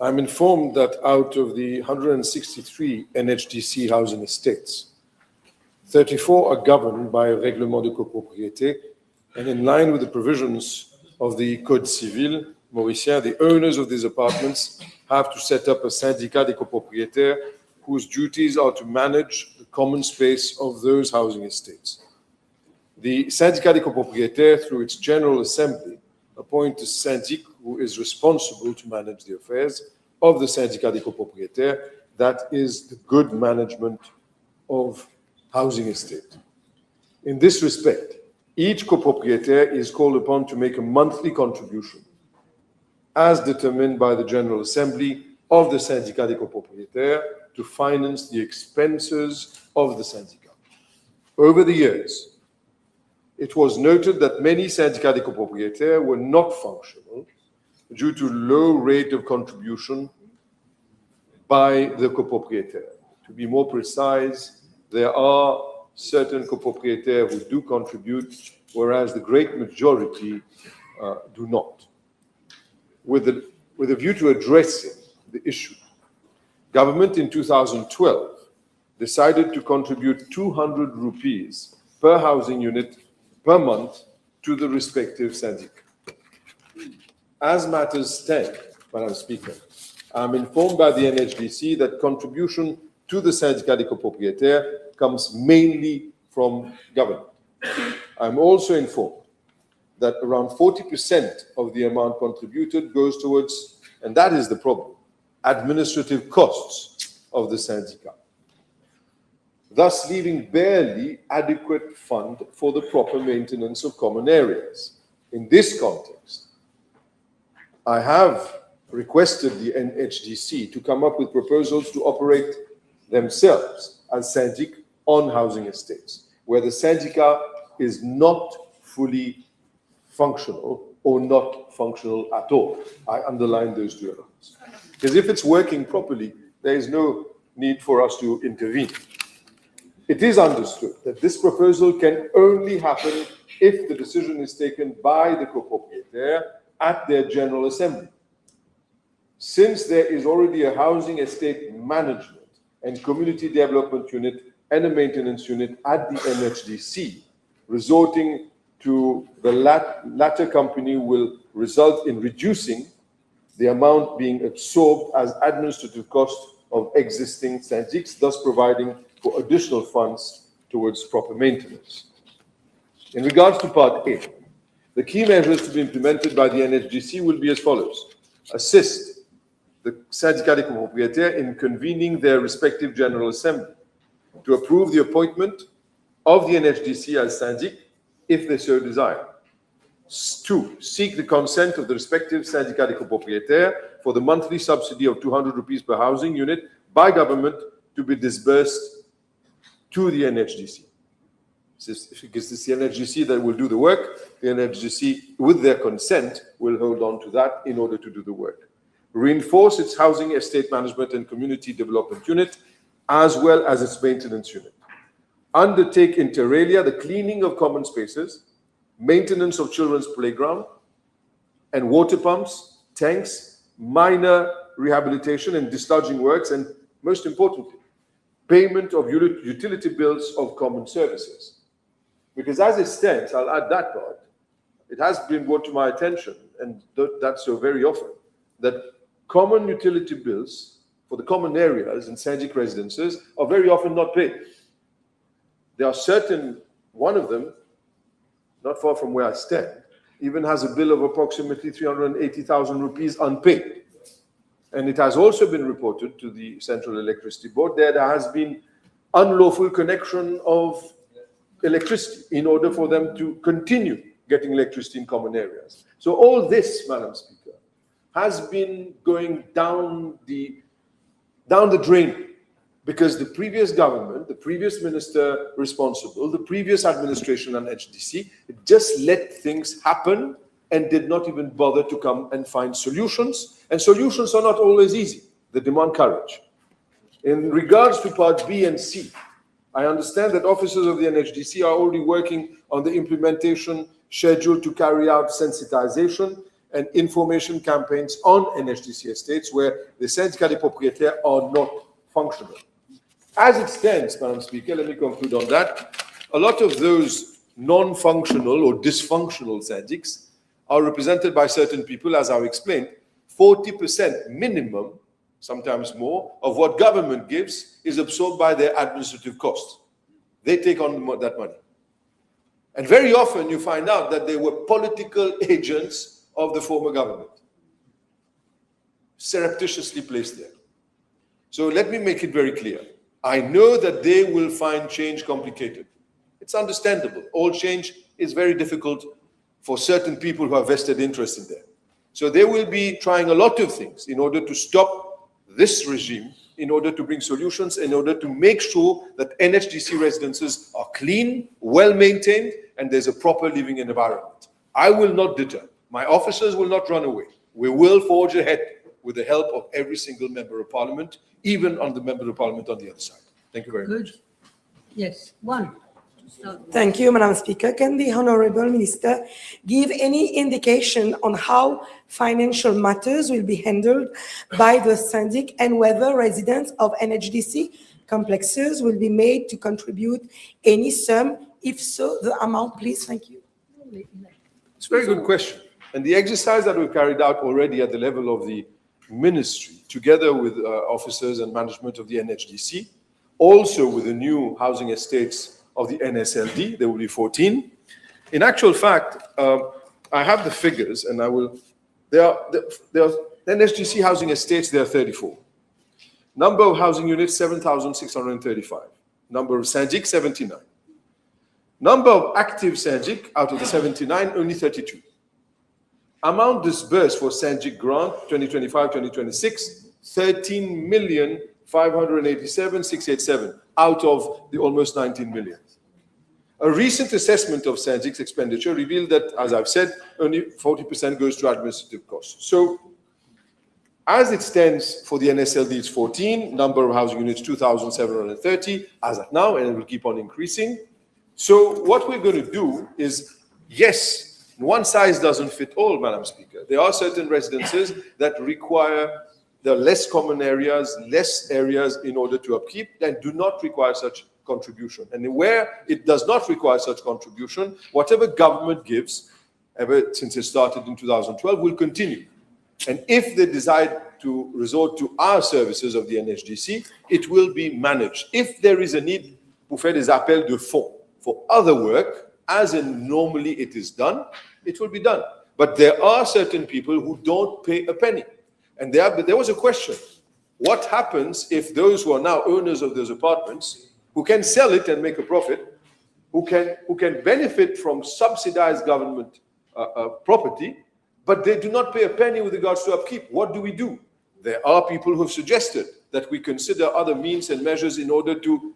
I'm informed that out of the 163 NHDC housing estates, 34 are governed by a règlement de copropriété, and in line with the provisions of the Code Civil Mauricien, the owners of these apartments have to set up a syndicat des copropriétaires whose duties are to manage the common space of those housing estates. The syndicat des copropriétaires, through its General Assembly, appoints a syndic who is responsible to manage the affairs of the syndicat des copropriétaires, that is the good management of housing estate. In this respect, each copropriétaire is called upon to make a monthly contribution, as determined by the General Assembly of the syndicat des copropriétaires, to finance the expenses of the syndicat. Over the years, it was noted that many syndicats des copropriétaires were not functional due to low rate of contribution by the copropriétaire. To be more precise, there are certain copropriétaires who do contribute, whereas the great majority do not. With a view to addressing the issue, government in 2012 decided to contribute 200 rupees per housing unit per month to the respective syndic. As matters stand, Madam Speaker, I'm informed by the NHDC that contribution to the syndicat des copropriétaires comes mainly from government. I'm also informed that around 40% of the amount contributed goes towards, and that is the problem, administrative costs of the syndicat, thus leaving barely adequate fund for the proper maintenance of common areas. In this context, I have requested the NHDC to come up with proposals to operate themselves as syndic on housing estates, where the syndicat is not fully functional or not functional at all. I underline those two elements. Because if it's working properly, there is no need for us to intervene. It is understood that this proposal can only happen if the decision is taken by the copropriétaire at their General Assembly. Since there is already a housing estate management and community development unit and a maintenance unit at the NHDC, resorting to the latter company will result in reducing the amount being absorbed as administrative cost of existing syndics, thus providing for additional funds towards proper maintenance. In regards to Part A, the key measures to be implemented by the NHDC will be as follows. Assist the syndicat des copropriétaires in convening their respective General Assembly to approve the appointment of the NHDC as syndic if they so desire. Two, seek the consent of the respective syndicat des copropriétaires for the monthly subsidy of 200 rupees per housing unit by government to be disbursed to the NHDC. Because it's the NHDC that will do the work, the NHDC, with their consent, will hold on to that in order to do the work. Reinforce its housing, estate management, and community development unit, as well as its maintenance unit. Undertake inter alia the cleaning of common spaces, maintenance of children's playground, and water pumps, tanks, minor rehabilitation and discharging works, and most importantly, payment of utility bills of common services. Because as it stands, I'll add that part, it has been brought to my attention, and that's so very often, that common utility bills for the common areas in syndic residences are very often not paid. There are certain, one of them, not far from where I stand, even has a bill of approximately 380,000 rupees unpaid. And it has also been reported to the Central Electricity Board that there has been unlawful connection of electricity in order for them to continue getting electricity in common areas. So all this, Madam Speaker, has been going down the drain, because the previous government, the previous minister responsible, the previous administration and HDC just let things happen and did not even bother to come and find solutions. And solutions are not always easy. They demand courage. In regards to part B and C, I understand that officers of the NHDC are already working on the implementation schedule to carry out sensitization and information campaigns on NHDC estates where the syndicats des propriétaires are not functional. As it stands, Madam Speaker, let me conclude on that. A lot of those non-functional or dysfunctional syndics are represented by certain people, as I've explained. 40% minimum, sometimes more, of what government gives is absorbed by their administrative costs. They take on that money. And very often you find out that they were political agents of the former government, surreptitiously placed there. So let me make it very clear. I know that they will find change complicated. It's understandable. All change is very difficult for certain people who have vested interest in there. So they will be trying a lot of things in order to stop this regime, in order to bring solutions, in order to make sure that NHDC residences are clean, well-maintained, and there's a proper living environment. I will not deter. My officers will not run away. We will forge ahead with the help of every single member of parliament, even on the member of parliament on the other side. Thank you very much. Yes, one. Thank you, Madam Speaker. Can the Honorable Minister give any indication on how financial matters will be handled by the syndic and whether residents of NHDC complexes will be made to contribute any sum? If so, the amount, please. Thank you. It's a very good question. And the exercise that we've carried out already at the level of the ministry, together with officers and management of the NHDC, also with the new housing estates of the NSLD, there will be 14. In actual fact, I have the figures, and I will. There are NHDC housing estates. There are 34. Number of housing units 7,635. Number of syndic 79. Number of active syndic out of the 79 only 32. Amount disbursed for syndic grant 2025-2026 13,587,687 out of the almost 19 million. A recent assessment of syndic's expenditure revealed that, as I've said, only 40% goes to administrative costs. So, as it stands for the NSLD, it's 14, number of housing units 2,730 as of now, and it will keep on increasing. So, what we're going to do is, yes, one size doesn't fit all, Madam Speaker. There are certain residences that require the less common areas, less areas in order to upkeep, and do not require such contribution. And where it does not require such contribution, whatever government gives, ever since it started in 2012, will continue. And if they decide to resort to our services of the NHDC, it will be managed. If there is a need pour faire des appels de fonds for other work, as in normally it is done, it will be done. But there are certain people who don't pay a penny. And there was a question. What happens if those who are now owners of those apartments, who can sell it and make a profit, who can benefit from subsidized government property, but they do not pay a penny with regards to upkeep. What do? There are people who have suggested that we consider other means and measures in order to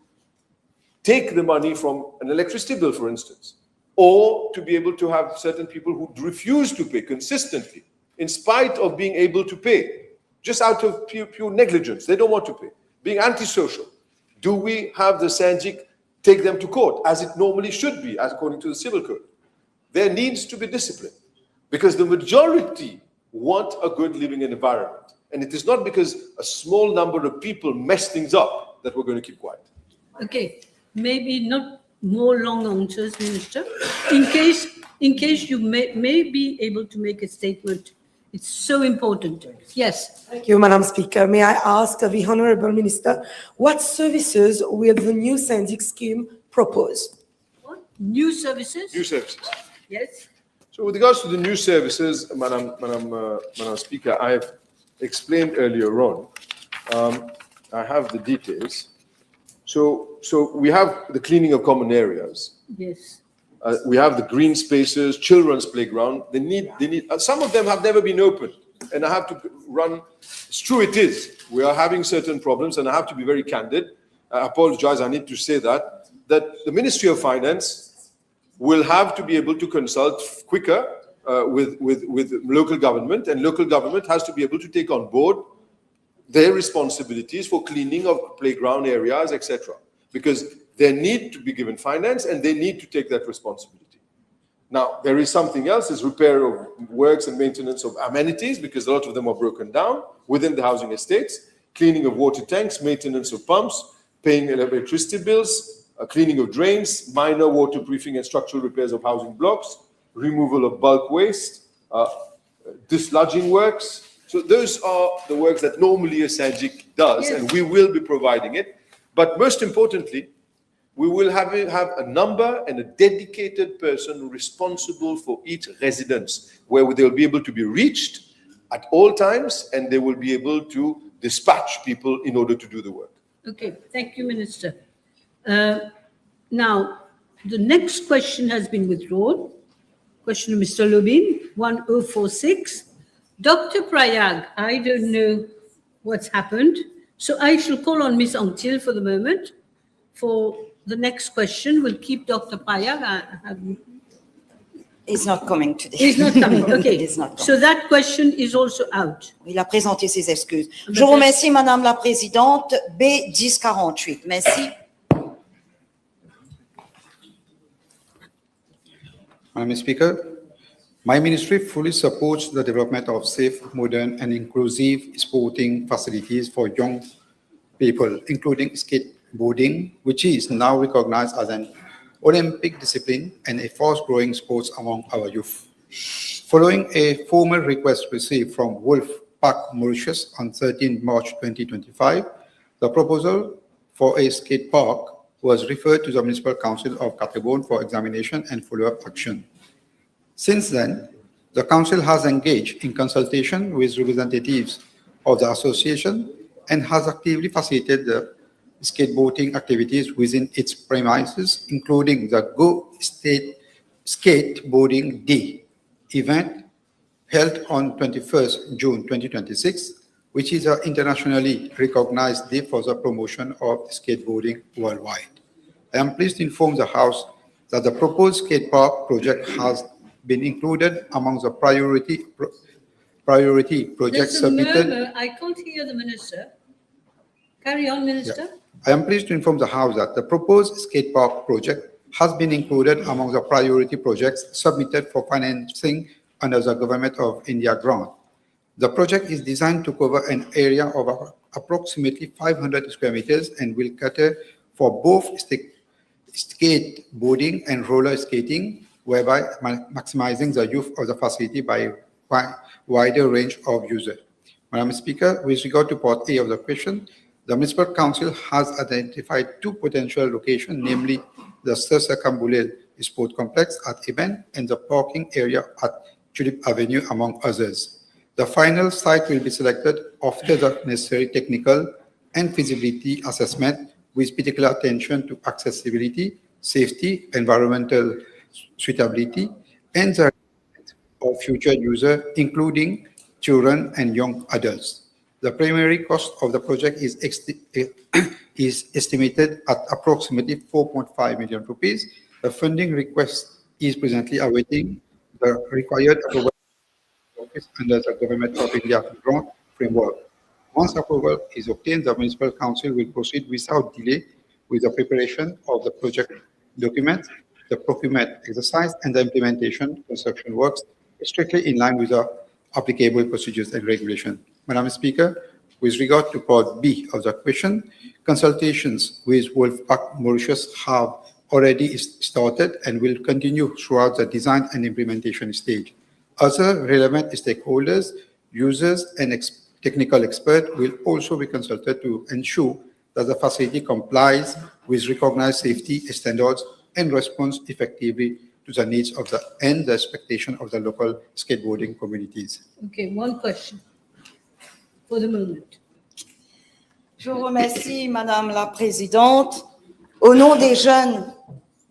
take the money from an electricity bill, for instance, or to be able to have certain people who refuse to pay consistently, in spite of being able to pay, just out of pure negligence. They don't want to pay, being antisocial. Do we have the Sanjik take them to court, as it normally should be, as according to the civil code? There needs to be discipline, because the majority want a good living environment. And it is not because a small number of people mess things up that we're going to keep quiet. Okay, maybe not more long answers, Minister. In case you may be able to make a statement, it's so important. Yes. Thank you, Madam Speaker. May I ask the Honourable Minister, what services will the new Sanjik scheme propose? What? New services? New services. Yes. So with regards to the new services, Madam Speaker, I have explained earlier on. I have the details. So we have the cleaning of common areas. Yes. We have the green spaces, children's playground. They need. Some of them have never been opened, and I have to run. It's true, it is. We are having certain problems, and I have to be very candid. I apologize. I need to say that the Ministry of Finance will have to be able to consult quicker with local government, and local government has to be able to take on board their responsibilities for cleaning of playground areas, etc. Because they need to be given finance and they need to take that responsibility. Now, there is something else, is repair of works and maintenance of amenities, because a lot of them are broken down within the housing estates, cleaning of water tanks, maintenance of pumps, paying electricity bills, cleaning of drains, minor waterproofing and structural repairs of housing blocks, removal of bulk waste, dislodging works. So those are the works that normally a Sanjik does, and we will be providing it. But most importantly, we will have a number and a dedicated person responsible for each residence, where they'll be able to be reached at all times, and they will be able to dispatch people in order to do the work. Okay, thank you, Minister. Now, the next question has been withdrawn. Question of Mr. Lubin, 1046. Dr. Prayag, I don't know what's happened, so I shall call on Ms. Angtil for the moment. For the next question, we'll keep Dr. Prayag. He's not coming today. He's not coming, okay. He's not coming. So that question is also out. Il a présenté ses excuses. Je vous remercie, Madame la Présidente. B 1048. Merci. Madam Speaker, my ministry fully supports the development of safe, modern, and inclusive sporting facilities for young people, including skateboarding, which is now recognized as an Olympic discipline and a fast-growing sport among our youth. Following a formal request received from Wolf Park, Mauritius on 13 March 2025, the proposal for a skate park was referred to the Municipal Council of Catabon for examination and follow-up action. Since then, the Council has engaged in consultation with representatives of the association and has actively facilitated the skateboarding activities within its premises, including the Go State Skateboarding Day event held on 21st June 2026, which is an internationally recognized day for the promotion of skateboarding worldwide. I am pleased to inform the House that the proposed skate park project has been included among the priority projects submitted. Murmur. I can't hear the Minister. Carry on, Minister. Yeah. I am pleased to inform the House that the proposed skate park project has been included among the priority projects submitted for financing under the Government of India grant. The project is designed to cover an area of approximately 500 square meters and will cater for both skateboarding and roller skating, whereby maximizing the use of the facility by a wider range of users. Madam Speaker, with regard to Part A of the question, the Municipal Council has identified two potential locations, namely the Sir Circumambulel Sport Complex at Eben and the parking area at Tulip Avenue, among others. The final site will be selected after the necessary technical and feasibility assessment, with particular attention to accessibility, safety, environmental suitability, and the of future users, including children and young adults. The primary cost of the project is estimated at approximately 4.5 million rupees. The funding request is presently awaiting the required approval under the Government of India grant framework. Once approval is obtained, the Municipal Council will proceed without delay with the preparation of the project document, the procurement exercise, and the implementation construction works strictly in line with the applicable procedures and regulation. Madam Speaker, with regard to part B of the question, consultations with Wolfpack Mauritius have already started and will continue throughout the design and implementation stage. Other relevant stakeholders, users, and technical experts will also be consulted to ensure that the facility complies with recognized safety standards and responds effectively to the needs of the expectation of the local skateboarding communities. Okay, one question for the moment. Je vous remercie, Madame la Présidente. Au nom des jeunes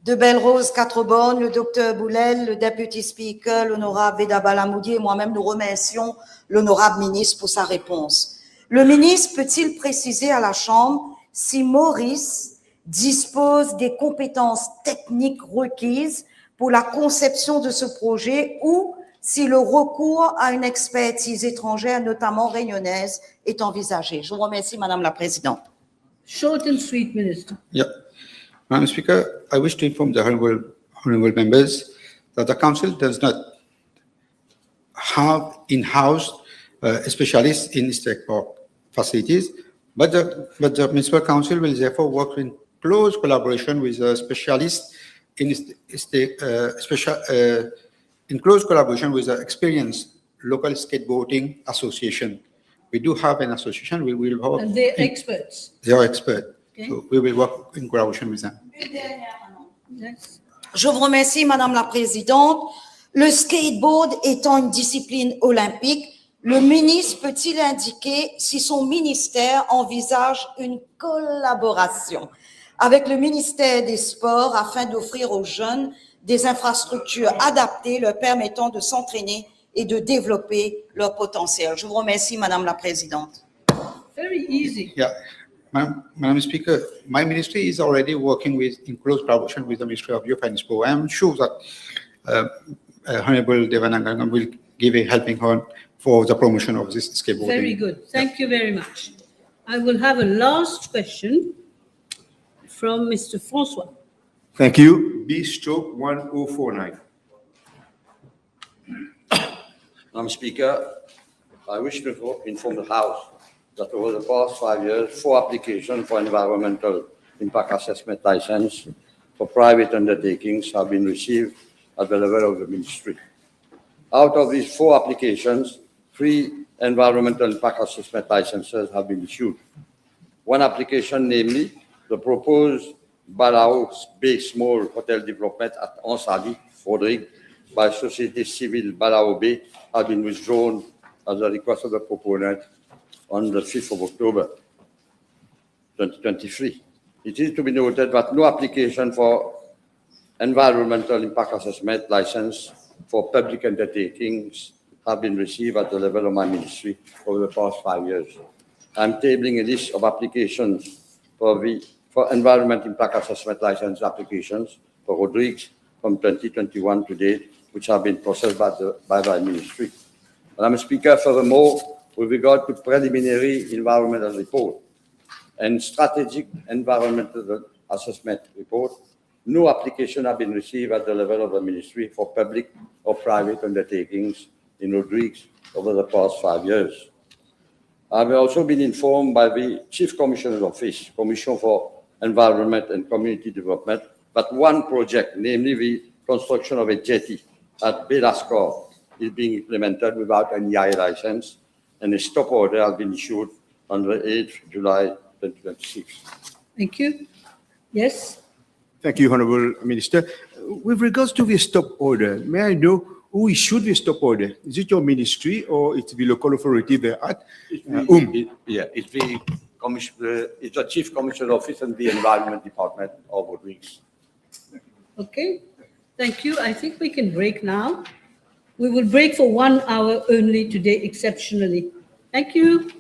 de Belle-Rose, Quatre-Bornes, le docteur Boulel, le Deputy Speaker, l'honorable Veda Balamoudi et moi-même, nous remercions l'honorable ministre pour sa réponse. Le ministre peut-il préciser à la Chambre si Maurice dispose des compétences techniques requises pour la conception de ce projet ou si le recours à une expertise étrangère, notamment réunionnaise, est envisagé? Je vous remercie, Madame la Présidente. Short and sweet, Minister. Yeah. Madam Speaker, I wish to inform the honorable members that the Council does not have in-house specialists in state park facilities, but the Municipal Council will therefore work in close collaboration with a specialist in close collaboration with the experienced local skateboarding association. We do have an association. We will work. And they're experts. They are experts. Okay. So we will work in collaboration with them. Yes. Je vous remercie, Madame la Présidente. Le skateboard étant une discipline olympique, le ministre peut-il indiquer si son ministère envisage une collaboration avec le ministère des Sports afin d'offrir aux jeunes des infrastructures adaptées leur permettant de s'entraîner et de développer leur potentiel? Je vous remercie, Madame la Présidente. Very easy. Yeah. Madam Speaker, my ministry is already working in close collaboration with the Ministry of Youth and Sport. I am sure that Honorable Devanangan will give a helping hand for the promotion of this skateboarding. Very good. Thank you very much. I will have a last question from Mr. Francois. Thank you. B/1049. Madam Speaker, I wish to inform the House that over the past 5 years, 4 applications for environmental impact assessment license for private undertakings have been received at the level of the ministry. Out of these 4 applications, 3 environmental impact assessment licenses have been issued. One application, namely the proposed Balao Bay Small Hotel Development at Ansali, Rodrigue, by Société Civile Balao Bay, has been withdrawn as a request of the proponent on the 5th of October, 2023. It is to be noted that no application for environmental impact assessment license for public undertakings have been received at the level of my ministry over the past 5 years. I'm tabling a list of applications for environmental impact assessment license applications for Rodrigues from 2021 to date, which have been processed by the ministry. Madam Speaker, furthermore, with regard to preliminary environmental report and strategic environmental assessment report, no application have been received at the level of the ministry for public or private undertakings in Rodrigues over the past 5 years. I've also been informed by the Chief Commissioner's Office, Commission for Environment and Community Development, that one project, namely the construction of a jetty at Belascor, is being implemented without an EIA license, and a stop order has been issued on the 8th July 2026. Thank you. Yes. Thank you, Honorable Minister. With regards to the stop order, may I know who issued the stop order? Is it your ministry or it's the local authority there at? It's the Chief Commissioner's Office and the Environment Department of Rodrigues. Okay. Thank you. I think we can break now. We will break for 1 hour only today, exceptionally. Thank you.